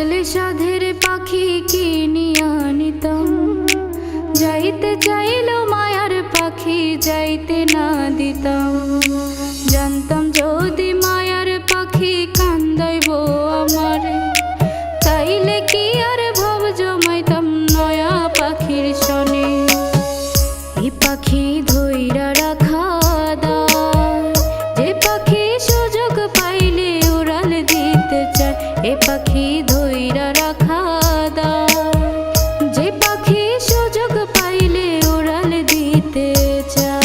থাকলে সাধের পাখি কিনিয়া নিতাম। যাইতে চাইলো মায়ার পাখি যাইতে না দিতাম। জানতাম যদি মায়ার পাখি কান্দাইব আমারে, তাইলে কি আর ভাব জমাইতাম নয়া পাখির সনে। এ পাখি ধইরা রাখা দায়, যে পাখি সুযোগ পাইলে উড়াল দিতে চায়। এ পাখি ধইরা রাখা দায়, যে পাখি সুযোগ পাইলে উড়াল দিতে চায়।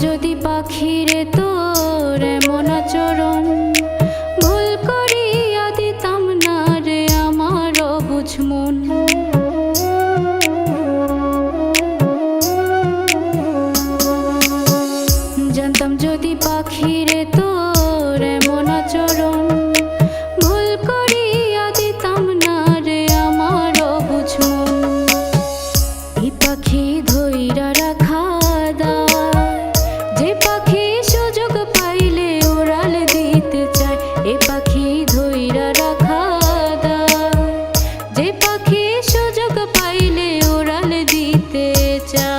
যদি পাখিরে তোর এমন আচরণ, ভুল করিয়া দিতাম না রে আমার অবুঝ মন। জানতাম যদি পাখিরে তোর এমন আচরণ, ভুল করিয়া দিতাম না রে আমার অবুঝ মন। এই পাখি ধইরা রাখা দায়, যে পাখি সুযোগ পাইলে উড়াল দিতে চায়। এ পাখি ধইরা রাখা দায়, যে পাখি সুযোগ পাইলে উড়াল দিতে চায়।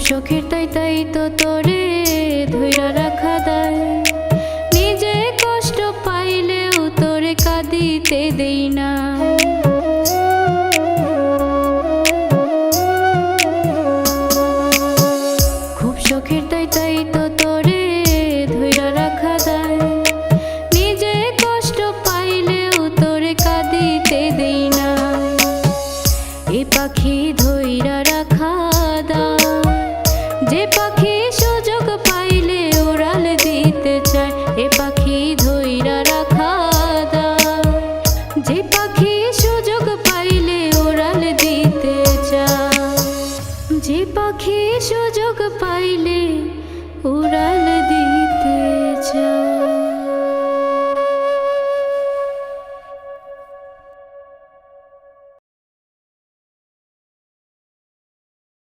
শখের তাই তো তোরে ধইরা রাখা দায়, নিজে কষ্ট পাইলেও তোরে কাঁদিতে দেই না। খুব শখের তাই তো তোরে ধইরা রাখা দায়, নিজে কষ্ট পাইলেও তোরে কাঁদিতে দেই না। এ পাখি ধইরা রাখা দায়, যে পাখি সুযোগ পাইলে উড়াল দিতে চায়। এ পাখি ধইরা রাখা দায়, যে পাখি সুযোগ পাইলে উড়াল দিতে চায়। যে পাখি সুযোগ পাইলে উড়াল দিতে চায়।